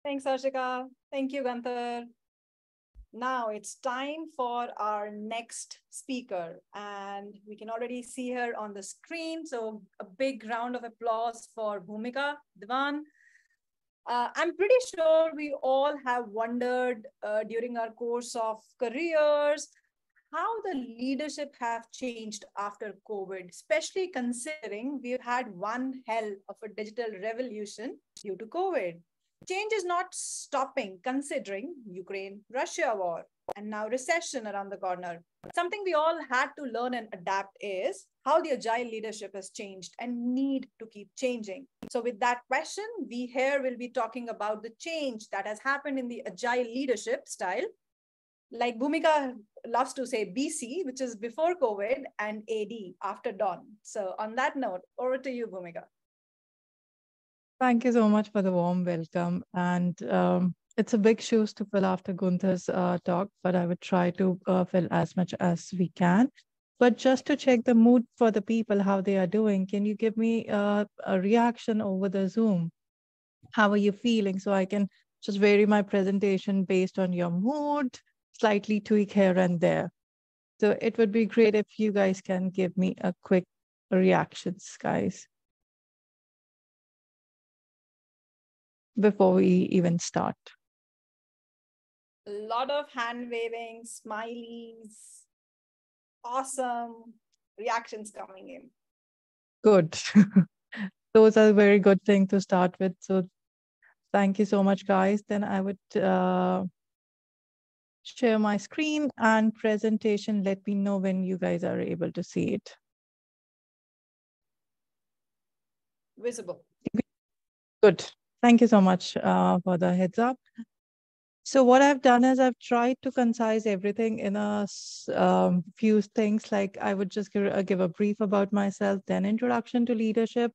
Thanks, Arshika. Thank you, Gunther. Now it's time for our next speaker, and we can already see her on the screen. So, a big round of applause for Bhumika Diwan. I'm pretty sure we all have wondered during our course of careers how the leadership have changed after COVID, especially considering we've had one hell of a digital revolution due to COVID. Change is not stopping considering Ukraine Russia war and now recession around the corner. Something we all had to learn and adapt is how the agile leadership has changed and need to keep changing. So, with that question, we here will be talking about the change that has happened in the agile leadership style. Like Bhumika loves to say, BC, which is before COVID, and AD, after dawn. So, on that note, over to you, Bhumika. Thank you so much for the warm welcome. And it's a big shoes to fill after Gunther's talk, but I would try to fill as much as we can. But just to check the mood for the people, how they are doing, can you give me a reaction over the Zoom? How are you feeling? So I can just vary my presentation based on your mood, slightly tweak here and there. So it would be great if you guys can give me a quick reactions, guys, before we even start. A lot of hand waving, smileys, awesome reactions coming in. Good. Those are a very good thing to start with. So thank you so much, guys. Then I would share my screen and presentation. Let me know when you guys are able to see it. Visible. Good. Thank you so much for the heads up. So what I've done is I've tried to concise everything in a few things. Like I would just give a brief about myself, then introduction to leadership,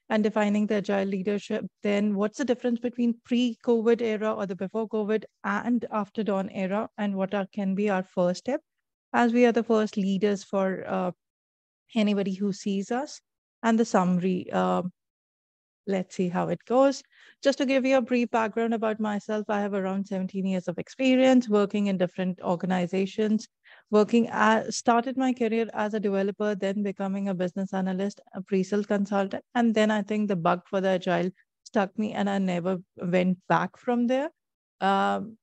and defining the agile leadership. Then what's the difference between pre-COVID era or the before COVID and after dawn era, and what can be our first step, as we are the first leaders for anybody who sees us, and the summary. Let's see how it goes. Just to give you a brief background about myself, I have around 17 years of experience working in different organizations. Started my career as a developer, then becoming a business analyst, a pre-sale consultant, and then I think the bug for the agile stuck me, and I never went back from there. And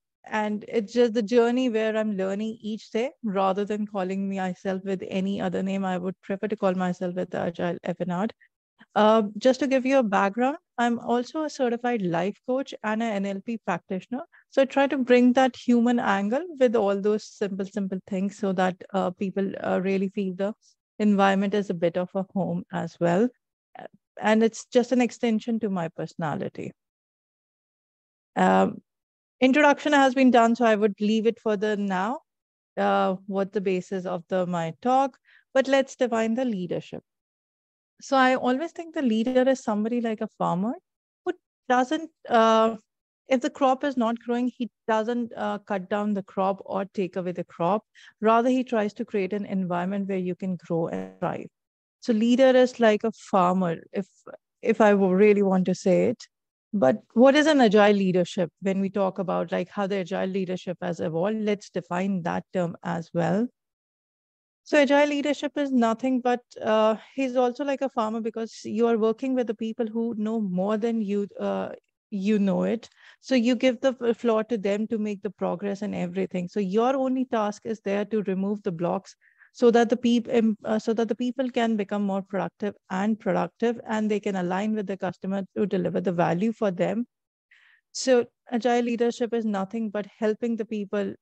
it's just the journey where I'm learning each day rather than calling myself with any other name. I would prefer to call myself with the Agile FNR. Just to give you a background, I'm also a certified life coach and an NLP practitioner. So I try to bring that human angle with all those simple things so that people really feel the environment is a bit of a home as well. And it's just an extension to my personality. Introduction has been done, so I would leave it for the now, what the basis of my talk. But let's define the leadership. So I always think the leader is somebody like a farmer who doesn't, if the crop is not growing, he doesn't cut down the crop or take away the crop. Rather, he tries to create an environment where you can grow and thrive. So leader is like a farmer, if I really want to say it. But what is an agile leadership? When we talk about like how the agile leadership has evolved, let's define that term as well. So agile leadership is nothing but he's also like a farmer because you are working with the people who know more than you. You know it, so you give the floor to them to make the progress and everything. So your only task is there to remove the blocks so that the people can become more productive, and they can align with the customer to deliver the value for them. So agile leadership is nothing but helping the people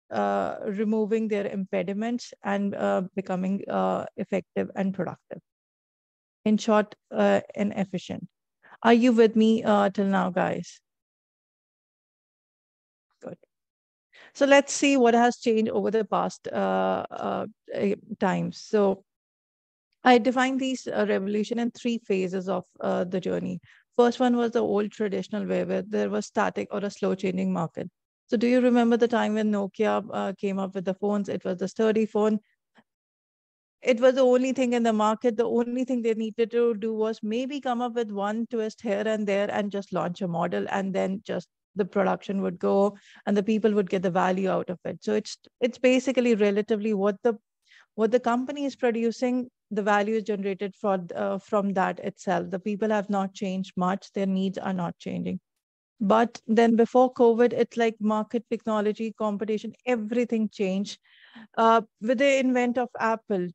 removing their impediments and becoming effective and productive. In short, and efficient. Are you with me till now, guys? Good. So let's see what has changed over the past times. So I defined these revolution in three phases of the journey. First one was the old traditional way where there was static or a slow changing market. So do you remember the time when Nokia came up with the phones? It was the sturdy phone. It was the only thing in the market. The only thing they needed to do was maybe come up with one twist here and there and just launch a model and then just the production would go and the people would get the value out of it. So it's basically relatively what the company is producing, the value is generated from that itself. The people have not changed much. Their needs are not changing. But then before COVID, it's like market technology, competition, everything changed. With the invent of Apple,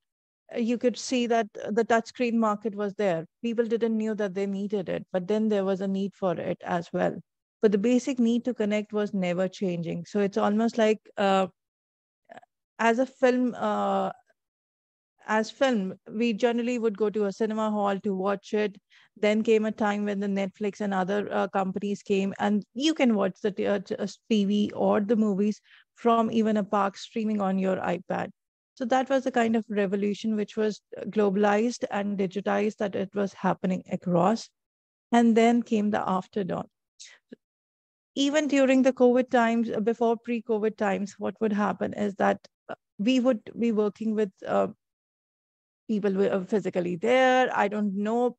you could see that the touchscreen market was there. People didn't knew that they needed it, but then there was a need for it as well. But the basic need to connect was never changing. So it's almost like as a film, we generally would go to a cinema hall to watch it. Then came a time when the Netflix and other companies came, and you can watch the TV or the movies from even a park streaming on your iPad. So that was the kind of revolution which was globalized and digitized, that it was happening across. And then came the after dawn. Even during the COVID times, before pre-COVID times, what would happen is that we would be working with people were physically there. I don't know.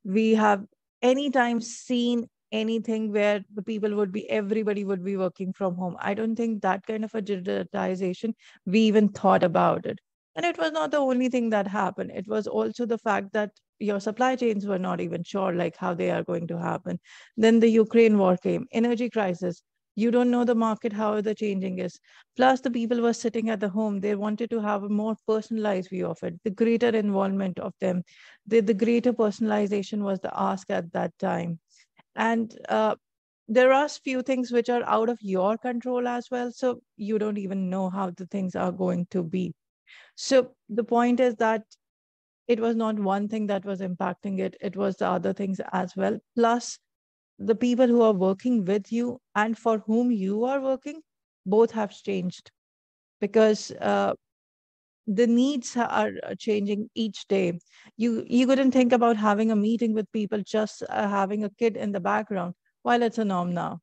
We have anytime seen anything where the people would be, everybody would be working from home. I don't think that kind of a digitization, we even thought about it. And it was not the only thing that happened. It was also the fact that your supply chains were not even sure like how they are going to happen. Then the Ukraine war came, energy crisis. You don't know the market, how the changing is. Plus, the people were sitting at the home. They wanted to have a more personalized view of it, the greater involvement of them. The greater personalization was the ask at that time. And there are few things which are out of your control as well. So you don't even know how the things are going to be. So the point is that it was not one thing that was impacting it, it was the other things as well. Plus, the people who are working with you and for whom you are working, both have changed, because the needs are changing each day. You couldn't think about having a meeting with people just having a kid in the background, while it's a norm now.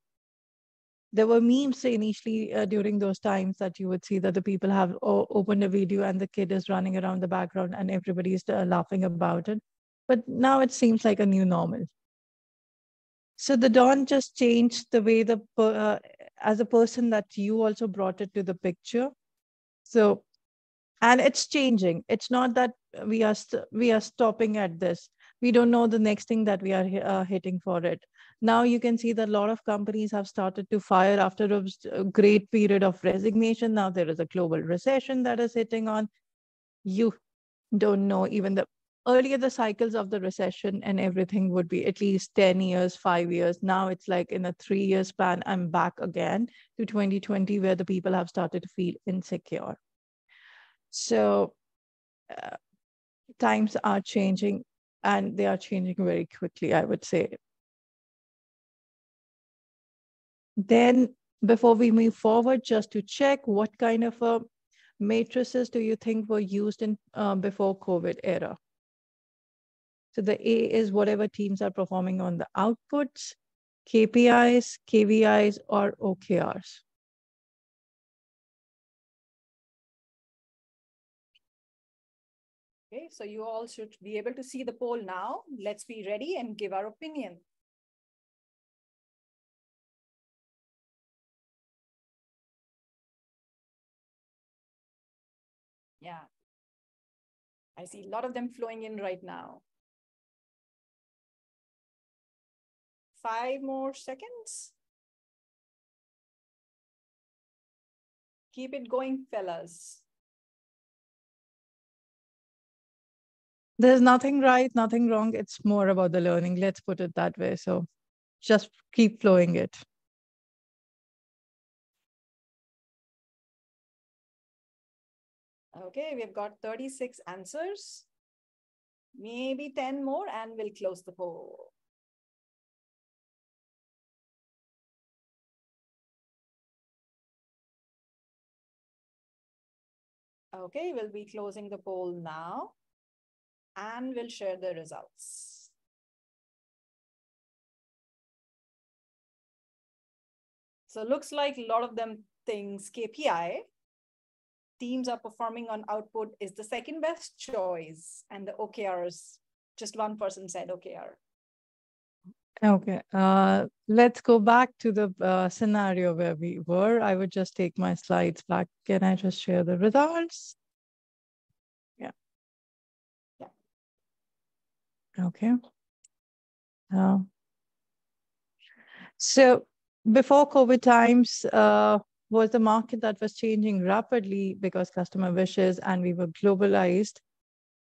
There were memes initially during those times that you would see that the people have opened a video and the kid is running around the background and everybody is laughing about it. But now it seems like a new normal. So the dawn just changed the way as a person that you also brought it to the picture. So, and it's changing. It's not that we are stopping at this. We don't know the next thing that we are hitting for it. Now you can see that a lot of companies have started to fire after a great period of resignation. Now there is a global recession that is hitting on. You don't know even the earlier the cycles of the recession and everything would be at least 10 years, 5 years. Now it's like in a 3 year span, I'm back again to 2020, where the people have started to feel insecure. So uh, times are changing, and they are changing very quickly, I would say. Then before we move forward, just to check, what kind of matrices do you think were used in before COVID era? So the A is whatever teams are performing on the outputs, KPIs, KVIs, or OKRs. Okay, so you all should be able to see the poll now. Let's be ready and give our opinion. Yeah, I see a lot of them flowing in right now. 5 more seconds. Keep it going, fellas. There's nothing right, nothing wrong. It's more about the learning. Let's put it that way. So just keep flowing it. Okay, we've got 36 answers. Maybe 10 more and we'll close the poll. Okay, we'll be closing the poll now and we'll share the results. So looks like a lot of them things KPI, teams are performing on output, is the second best choice, and the OKRs, just one person said OKR. Okay. Let's go back to the scenario where we were. I would just take my slides back. Can I just share the results? Yeah. Yeah. Okay. Uh, so before COVID times, was the market that was changing rapidly because customer wishes and we were globalized.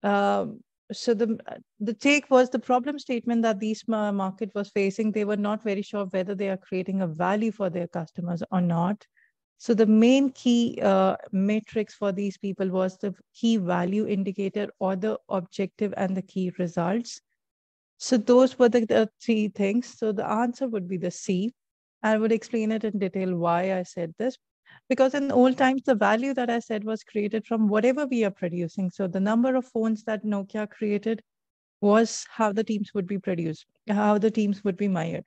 Um, so the take was the problem statement that these market was facing. They were not very sure whether they are creating a value for their customers or not. So the main key matrix for these people was the key value indicator or the objective and the key results. So those were the three things. So the answer would be the C. I would explain it in detail why I said this. Because in old times, the value that I said was created from whatever we are producing. So the number of phones that Nokia created was how the teams would be produced, how the teams would be mired.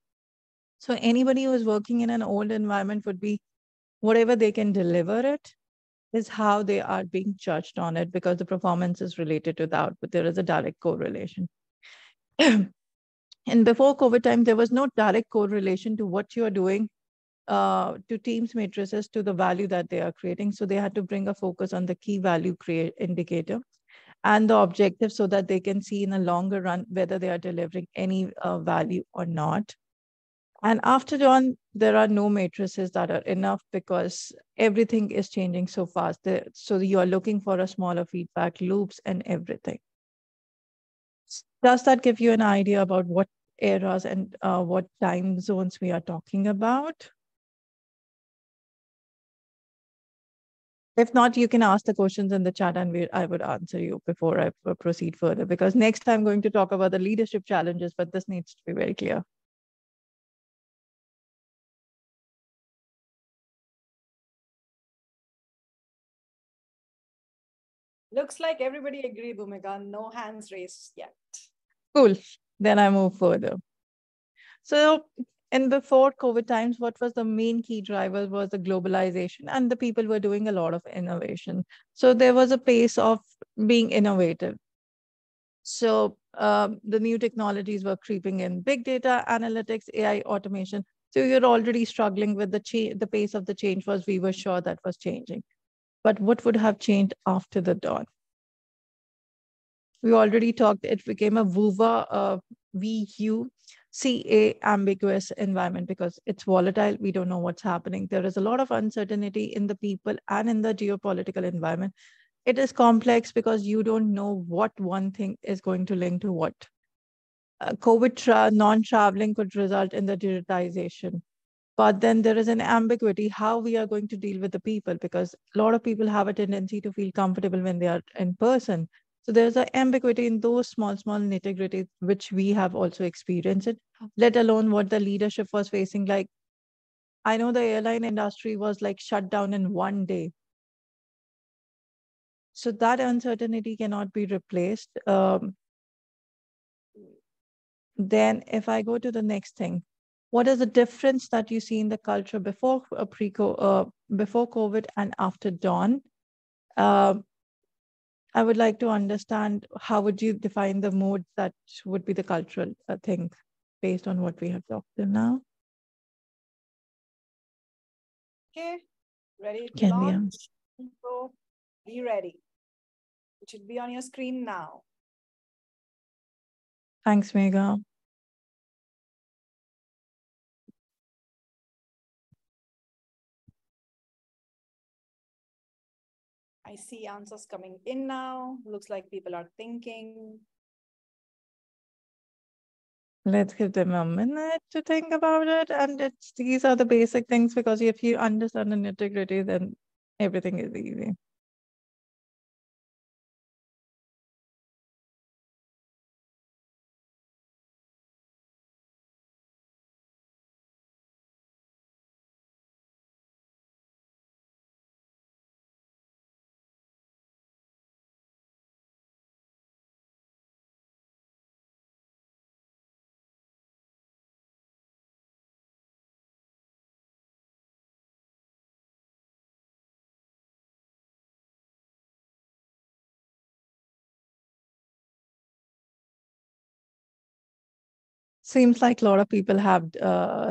So anybody who is working in an old environment would be whatever they can deliver it is how they are being judged on it because the performance is related to that, but there is a direct correlation. And before COVID time, there was no direct correlation to what you are doing to teams matrices to the value that they are creating. So they had to bring a focus on the key value create indicator and the objective so that they can see in a longer run whether they are delivering any value or not. And after on, there are no matrices that are enough because everything is changing so fast. So you are looking for a smaller feedback loops and everything. Does that give you an idea about what eras and what time zones we are talking about? If not, you can ask the questions in the chat and I would answer you before I proceed further. Because next I'm going to talk about the leadership challenges, but this needs to be very clear. Looks like everybody agree, Bhumika. No hands raised yet. Cool. Then I move further. So in before COVID times, what was the main key driver was the globalization and the people were doing a lot of innovation. So there was a pace of being innovative. So the new technologies were creeping in, big data, analytics, AI, automation. So you're already struggling with the pace of the change was we were sure that was changing. But what would have changed after the dawn? We already talked, it became a VUCA, VUCA ambiguous environment because it's volatile. We don't know what's happening. There is a lot of uncertainty in the people and in the geopolitical environment. It is complex because you don't know what one thing is going to link to what. COVID non-traveling could result in the digitization. But then there is an ambiguity how we are going to deal with the people because a lot of people have a tendency to feel comfortable when they are in person. So there's an ambiguity in those small nitty gritty, which we have also experienced it, let alone what the leadership was facing. Like, I know the airline industry was like shut down in one day. So that uncertainty cannot be replaced. Then if I go to the next thing, what is the difference that you see in the culture before before COVID and after dawn? Uh, I would like to understand how would you define the mode that would be the cultural thing based on what we have talked to now? Okay, ready to Can we? launch? So be ready. It should be on your screen now. Thanks, Megha. I see answers coming in now. Looks like people are thinking. Let's give them a minute to think about it. And these are the basic things because if you understand the nitty gritty, then everything is easy. Seems like a lot of people have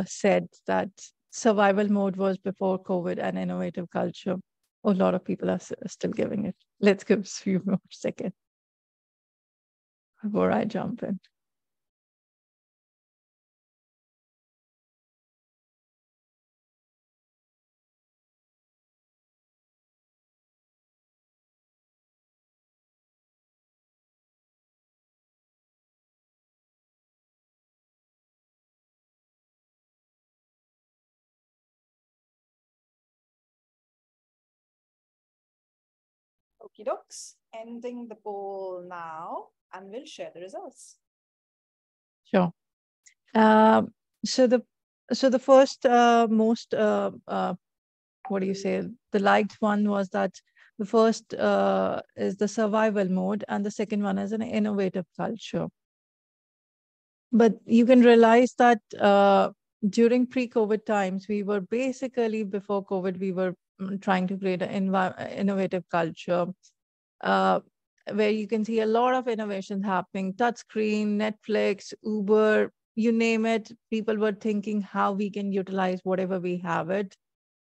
said that survival mode was before COVID and innovative culture. A lot of people are still giving it. Let's give a few more seconds before I jump in. Okie dokes. Ending the poll now, and we'll share the results. Sure. Um, so the so the first most what do you say? The liked one was that the first is the survival mode, and the second one is an innovative culture. But you can realize that during pre-COVID times, we were basically before COVID, we were trying to create an innovative culture uh, where you can see a lot of innovation happening. Touchscreen, Netflix, Uber, you name it. People were thinking how we can utilize whatever we have it.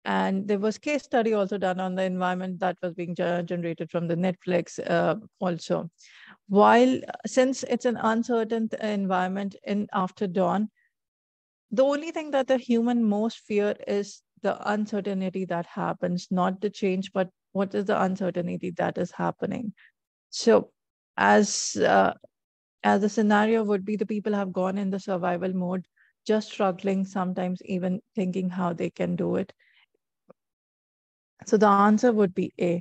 And there was case study also done on the environment that was being generated from the Netflix also. While since it's an uncertain environment in after dawn, the only thing that the human most fear is the uncertainty that happens, not the change, but what is the uncertainty that is happening. So as as the scenario would be, the people have gone in the survival mode, just struggling, sometimes even thinking how they can do it. So the answer would be A.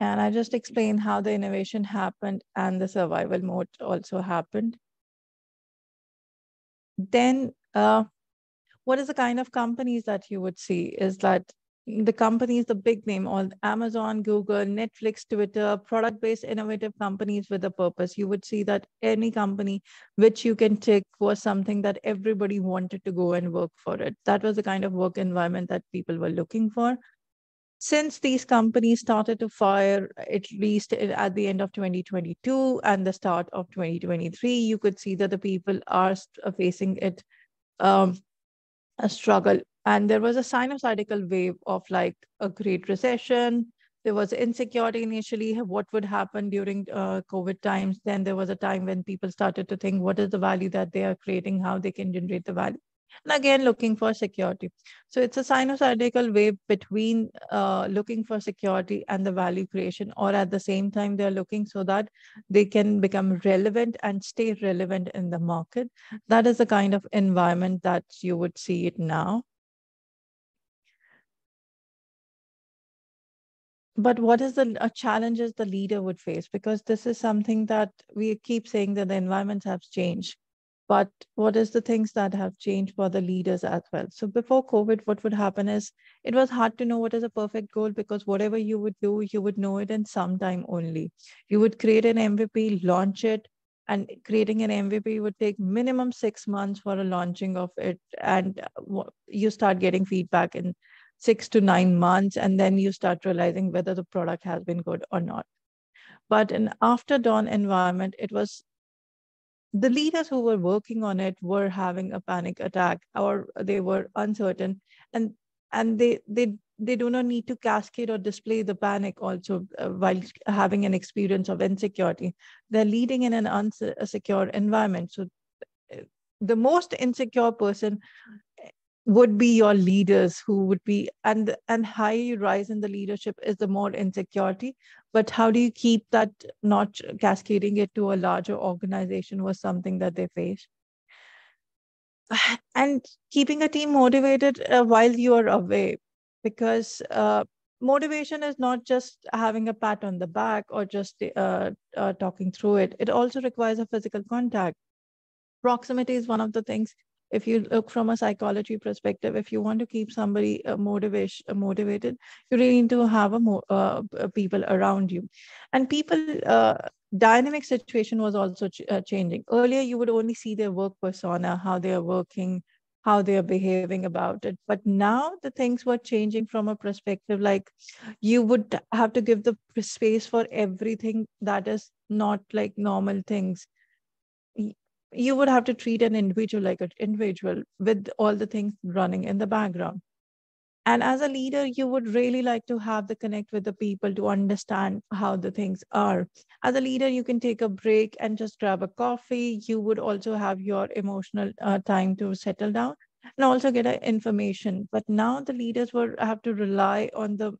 And I just explained how the innovation happened and the survival mode also happened. Then, what is the kind of companies that you would see? Is that the companies, the big name, all Amazon, Google, Netflix, Twitter, product-based innovative companies with a purpose. You would see that any company which you can tick was something that everybody wanted to go and work for it. That was the kind of work environment that people were looking for. Since these companies started to fire, at least at the end of 2022 and the start of 2023, you could see that the people are facing it um, a struggle. And there was a sinusoidal wave of like a great recession. There was insecurity initially, what would happen during COVID times. Then there was a time when people started to think, what is the value that they are creating, how they can generate the value. And again, looking for security. So it's a sinusoidal wave between looking for security and the value creation, or at the same time, they're looking so that they can become relevant and stay relevant in the market. That is the kind of environment that you would see it now. But what is the challenges the leader would face? Because this is something that we keep saying that the environments have changed. But what is the things that have changed for the leaders as well? So before COVID, what would happen is it was hard to know what is a perfect goal, because whatever you would do, you would know it in some time only. You would create an MVP, launch it, and creating an MVP would take minimum 6 months for a launching of it. And you start getting feedback in 6 to 9 months, and then you start realizing whether the product has been good or not. But in after dawn environment, it was the leaders who were working on it were having a panic attack, or they were uncertain, and they do not need to cascade or display the panic also while having an experience of insecurity. They're leading in an insecure environment. So the most insecure person would be your leaders, who would be, and higher you rise in the leadership is the more insecurity. But how do you keep that not cascading it to a larger organization was something that they face. And keeping a team motivated while you are away, because motivation is not just having a pat on the back or just talking through it. It also requires a physical contact. Proximity is one of the things. If you look from a psychology perspective, if you want to keep somebody motivated, you really need to have people around you. And people dynamic situation was also changing. Earlier you would only see their work persona, how they are working, how they are behaving about it. But now the things were changing from a perspective like you would have to give the space for everything that is not like normal things. Y- You would have to treat an individual like an individual with all the things running in the background. And as a leader, you would really like to have the connect with the people to understand how the things are. As a leader, you can take a break and just grab a coffee. You would also have your emotional time to settle down and also get information. But now the leaders will have to rely on the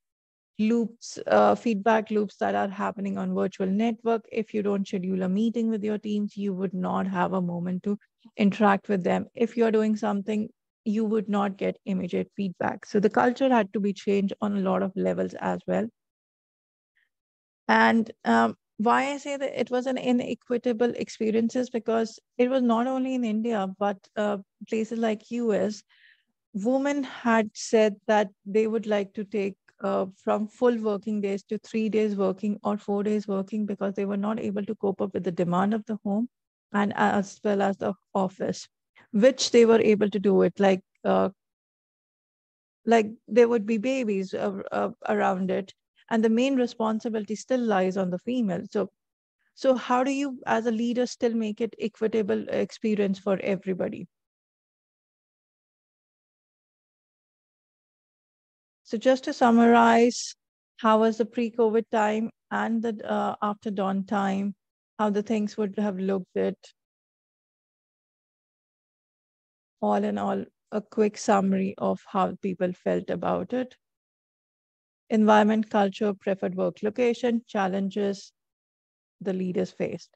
loops, feedback loops that are happening on virtual network. If you don't schedule a meeting with your teams, you would not have a moment to interact with them. If you're doing something, you would not get immediate feedback. So the culture had to be changed on a lot of levels as well. And why I say that it was an inequitable experiences because it was not only in India, but places like US women had said that they would like to take from full working days to 3 days working or 4 days working because they were not able to cope up with the demand of the home and as well as the office, which they were able to do it like there would be babies around it, and the main responsibility still lies on the female. So how do you as a leader still make it equitable experience for everybody? So just to summarize, how was the pre-COVID time and the after dawn time, how the things would have looked at, all in all, a quick summary of how people felt about it. Environment, culture, preferred work location, challenges the leaders faced.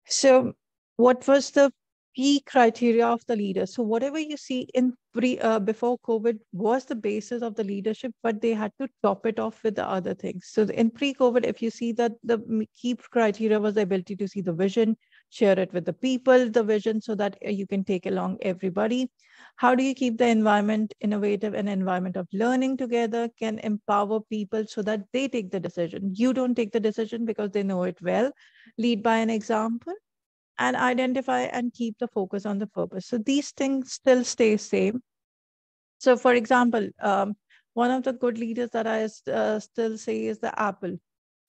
So, what was the key criteria of the leader? So, whatever you see in before COVID was the basis of the leadership, but they had to top it off with the other things. So, in pre-COVID, if you see that the key criteria was the ability to see the vision, share it with the people, the vision, so that you can take along everybody. How do you keep the environment innovative, an environment of learning together can empower people so that they take the decision? You don't take the decision because they know it well. Lead by an example and identify and keep the focus on the purpose. So these things still stay same. So for example, one of the good leaders that I still say is the Apple,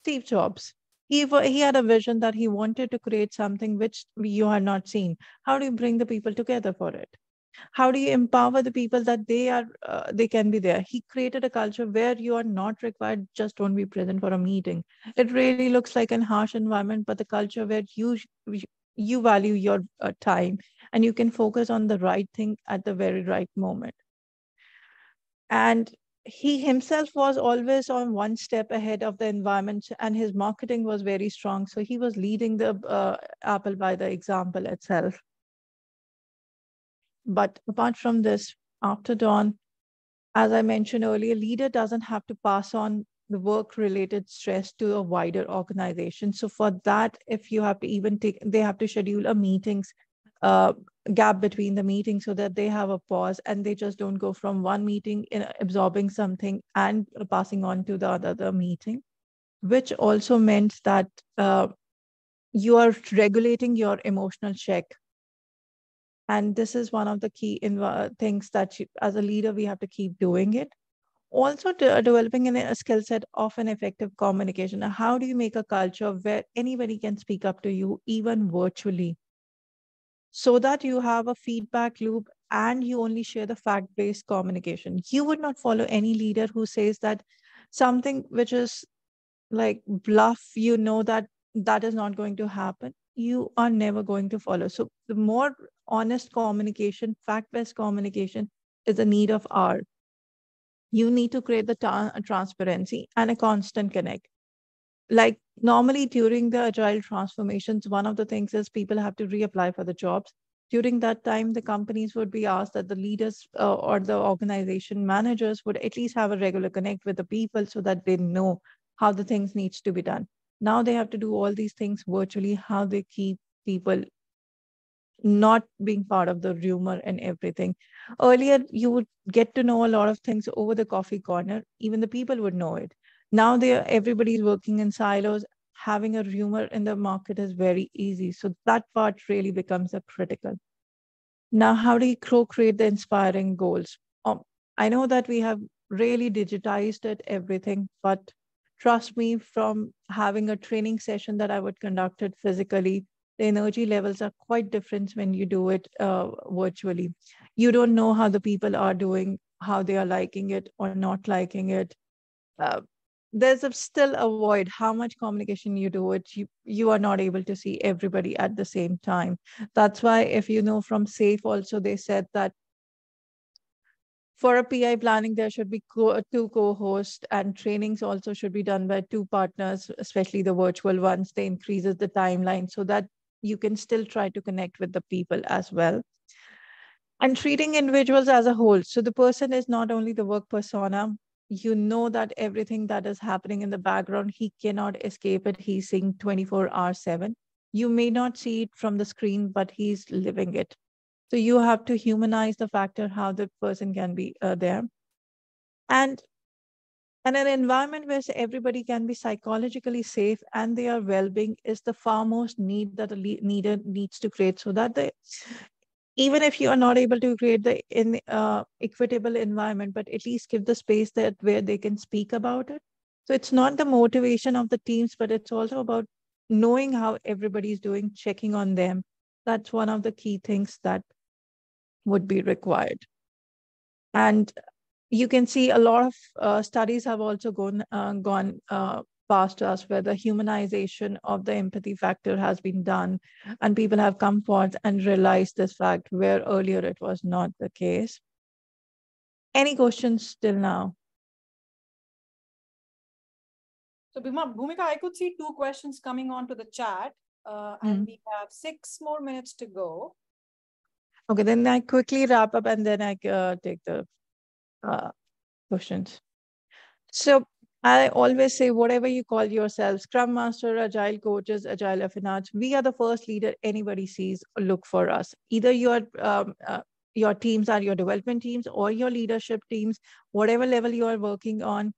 Steve Jobs. He had a vision that he wanted to create something which you had not seen. How do you bring the people together for it? How do you empower the people that they can be there? He created a culture where you are not required, just don't be present for a meeting. It really looks like an harsh environment, but the culture where you value your time and you can focus on the right thing at the very right moment. And he himself was always on one step ahead of the environment, and his marketing was very strong, so he was leading the Apple by the example itself. But apart from this, after dawn, as I mentioned earlier, leader doesn't have to pass on the work related stress to a wider organization. So for that, if you have to even take, they have to schedule a meetings uh, gap between the meetings so that they have a pause and they just don't go from one meeting in absorbing something and passing on to the other meeting, which also meant that you are regulating your emotional check. And this is one of the key things that as a leader, we have to keep doing it. Also, developing a skill set of an effective communication. Now, how do you make a culture where anybody can speak up to you, even virtually, so that you have a feedback loop and you only share the fact based communication? You would not follow any leader who says that something which is like bluff, you know that that is not going to happen. You are never going to follow. So, the more honest communication, fact based communication is a need of our. You need to create the transparency and a constant connect. Like normally during the agile transformations, one of the things is people have to reapply for the jobs. During that time, the companies would be asked that the leaders or the organization managers would at least have a regular connect with the people so that they know how the things needs to be done. Now they have to do all these things virtually, how they keep people not being part of the rumor and everything. Earlier, you would get to know a lot of things over the coffee corner. Even the people would know it. Now everybody's working in silos. Having a rumor in the market is very easy. So that part really becomes a critical. Now, how do you co-create the inspiring goals? I know that we have really digitized it, everything, but trust me, from having a training session that I would conduct it physically, the energy levels are quite different when you do it virtually. You don't know how the people are doing, how they are liking it or not liking it. Uh, there's still a void. How much communication you do it, you are not able to see everybody at the same time. That's why, if you know from SAFE also, they said that for a PI planning, there should be two co-hosts, and trainings also should be done by two partners, especially the virtual ones. They increases the timeline so that you can still try to connect with the people as well. And treating individuals as a whole. So the person is not only the work persona, you know that everything that is happening in the background, he cannot escape it. He's seeing 24 hours 7. You may not see it from the screen, but he's living it. So you have to humanize the factor how the person can be there. And and an environment where everybody can be psychologically safe and their well-being is the foremost need that a leader needs to create, so that they, even if you are not able to create the equitable environment, but at least give the space that where they can speak about it. So it's not the motivation of the teams, but it's also about knowing how everybody's doing, checking on them. That's one of the key things that would be required. And you can see a lot of studies have also gone past us, where the humanization of the empathy factor has been done, and people have come forth and realized this fact where earlier it was not the case. Any questions till now? So, Bhumika, I could see two questions coming onto the chat, and we have 6 more minutes to go. Okay, then I quickly wrap up and then I take the questions. So I always say, whatever you call yourself, Scrum Master, Agile coaches, Agile affinage, we are the first leader anybody sees or look for us. Either your teams are your development teams or your leadership teams, whatever level you are working on,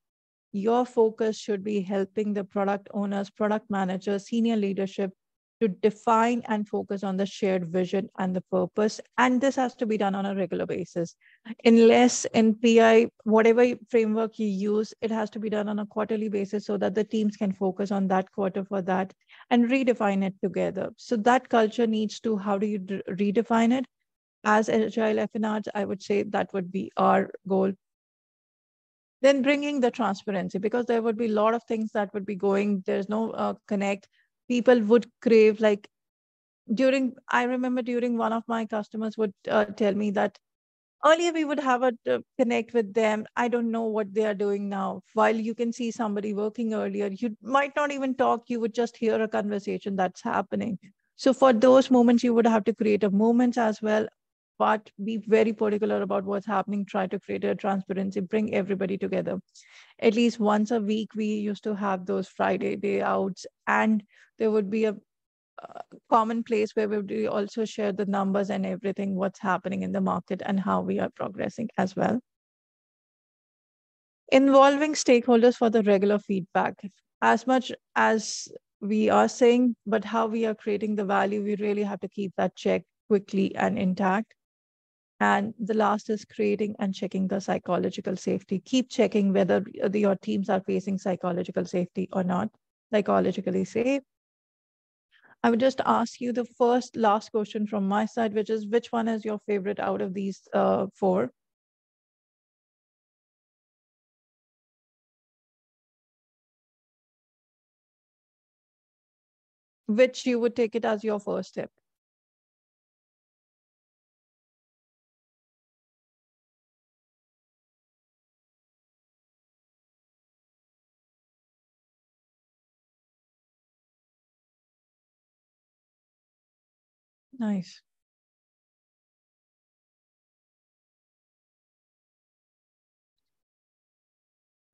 your focus should be helping the product owners, product managers, senior leadership to define and focus on the shared vision and the purpose. And this has to be done on a regular basis. Unless in PI, whatever framework you use, it has to be done on a quarterly basis so that the teams can focus on that quarter for that and redefine it together. So that culture needs to, how do you redefine it? As Agile FNRs, I would say that would be our goal. Then bringing the transparency, because there would be a lot of things that would be going, there's no connect. People would crave, like I remember during one of my customers would tell me that earlier we would have a connect with them. I don't know what they are doing now. While you can see somebody working earlier, you might not even talk, you would just hear a conversation that's happening. So for those moments, you would have to create a moment as well, but be very particular about what's happening. Try to create a transparency, bring everybody together. At least once a week, we used to have those Friday day outs, and there would be a common place where we would also share the numbers and everything, what's happening in the market and how we are progressing as well. Involving stakeholders for the regular feedback, as much as we are saying, but how we are creating the value, we really have to keep that check quickly and intact. And the last is creating and checking the psychological safety. Keep checking whether your teams are facing psychological safety or not, psychologically safe. I would just ask you the last question from my side, which is, which one is your favorite out of these four? Which you would take it as your first step? Nice.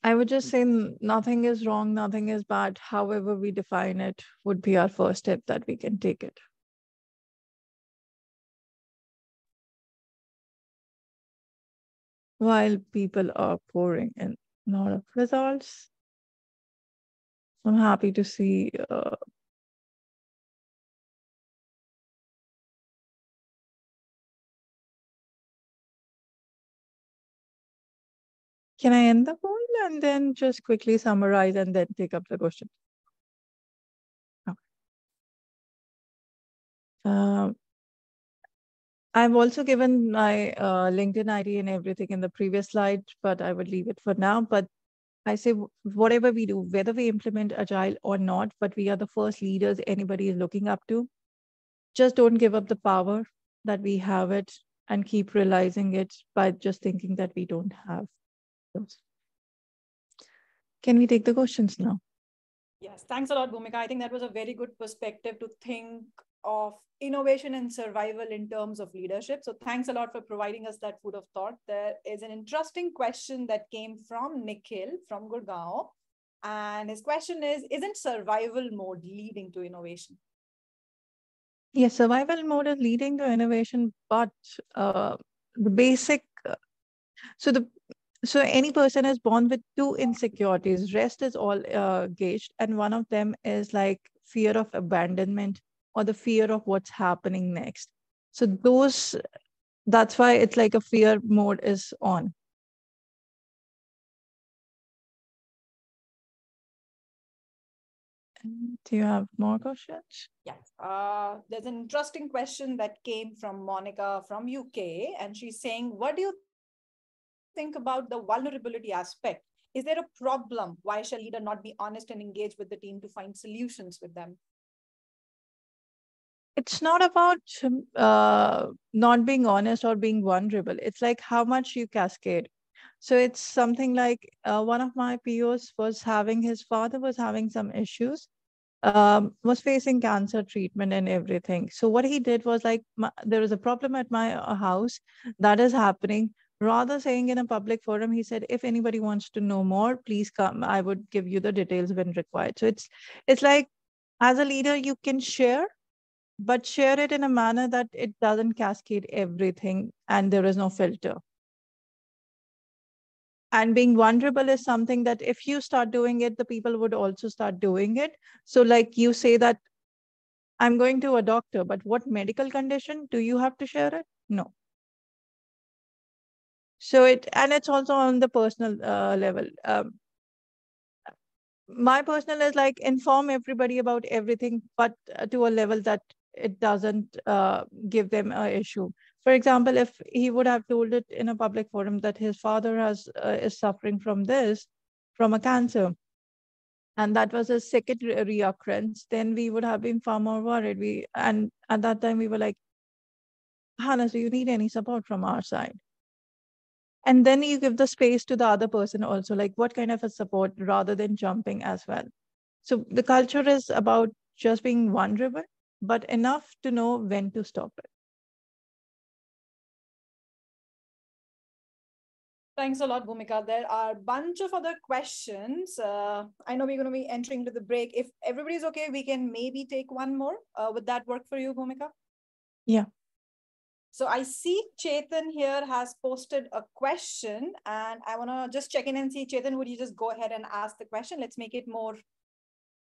I would just say nothing is wrong, nothing is bad. However we define it would be our first step that we can take it. While people are pouring in a lot of results, I'm happy to see Can I end the poll and then just quickly summarize and then take up the question? Okay. I've also given my LinkedIn ID and everything in the previous slide, but I would leave it for now. But I say whatever we do, whether we implement Agile or not, but we are the first leaders anybody is looking up to. Just don't give up the power that we have it and keep realizing it by just thinking that we don't have those. Can we take the questions now? Yes, thanks a lot, Bhumika. I think that was a very good perspective to think of innovation and survival in terms of leadership. So thanks a lot for providing us that food of thought. There is an interesting question that came from Nikhil from Gurgaon. And his question is, isn't survival mode leading to innovation? Yes, survival mode is leading to innovation, but the basic so the so any person is born with two insecurities. Rest is all gauged, and one of them is like fear of abandonment or the fear of what's happening next. So that's why it's like a fear mode is on. Do you have more questions? Yes. There's an interesting question that came from Monica from UK, and she's saying, what do you think about the vulnerability aspect? Is there a problem? Why shall leader not be honest and engage with the team to find solutions with them? It's not about not being honest or being vulnerable. It's like how much you cascade. So it's something like one of my POs was having his father was having some issues, was facing cancer treatment and everything. So what he did was like, there is a problem at my house that is happening. Rather saying in a public forum, he said, if anybody wants to know more, please come. I would give you the details when required. So it's like as a leader, you can share, but share it in a manner that it doesn't cascade everything and there is no filter. And being vulnerable is something that if you start doing it, the people would also start doing it. So like you say that I'm going to a doctor, but what medical condition do you have to share it? No. So it's also on the personal level. My personal is like inform everybody about everything, but to a level that it doesn't give them a issue. For example, if he would have told it in a public forum that his father is suffering from this, from a cancer, and that was a second reoccurrence, then we would have been far more worried. And at that time we were like, Hannah, do you need any support from our side? And then you give the space to the other person also, like what kind of a support rather than jumping as well. So the culture is about just being vulnerable, but enough to know when to stop it. Thanks a lot, Bhumika. There are a bunch of other questions. I know we're going to be entering to the break. If everybody's okay, we can maybe take one more. Would that work for you, Bhumika? Yeah. So I see Chetan here has posted a question, and I want to just check in and see, Chetan, would you just go ahead and ask the question? Let's make it more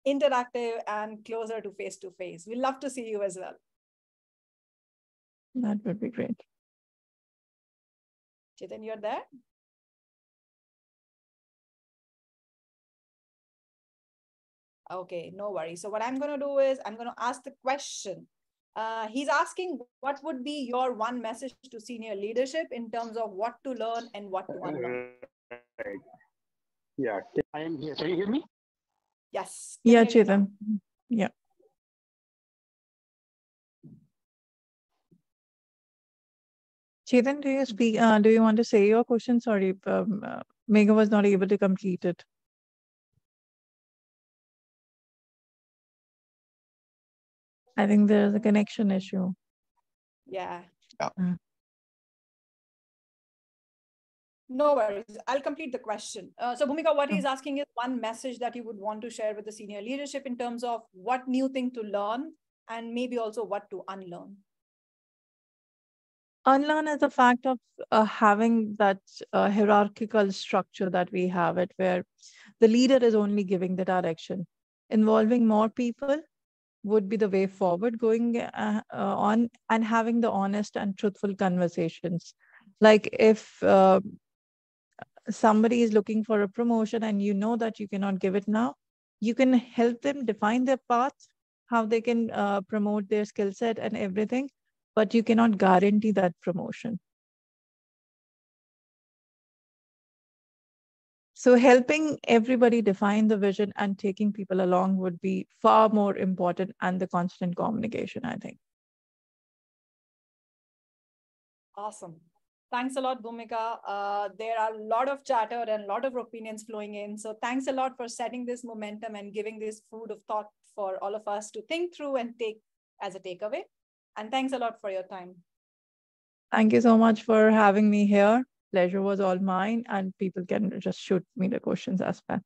interactive and closer to face to face. We'd love to see you as well. That would be great. Chetan, you're there? Okay, no worries. So what I'm going to do is I'm going to ask the question. He's asking, what would be your one message to senior leadership in terms of what to learn and what to unlearn? Right. Yeah. I am here. Can you hear me? Yes. Yeah, Chetan. Yeah. Chetan, do you speak? Do you want to say your question? Sorry, Megha was not able to complete it. I think there's a connection issue. Yeah. Yeah. No worries. I'll complete the question. So, Bhumika, what he's asking is one message that you would want to share with the senior leadership in terms of what new thing to learn and maybe also what to unlearn. Unlearn is the fact of having that hierarchical structure that we have it, where the leader is only giving the direction. Involving more people would be the way forward going on, and having the honest and truthful conversations. Like if somebody is looking for a promotion and you know that you cannot give it now, you can help them define their path, how they can promote their skill set and everything, but you cannot guarantee that promotion. So helping everybody define the vision and taking people along would be far more important, and the constant communication, I think. Awesome. Thanks a lot, Bhumika. There are a lot of chatter and a lot of opinions flowing in. So thanks a lot for setting this momentum and giving this food of thought for all of us to think through and take as a takeaway. And thanks a lot for your time. Thank you so much for having me here. Pleasure was all mine, and people can just shoot me the questions as well.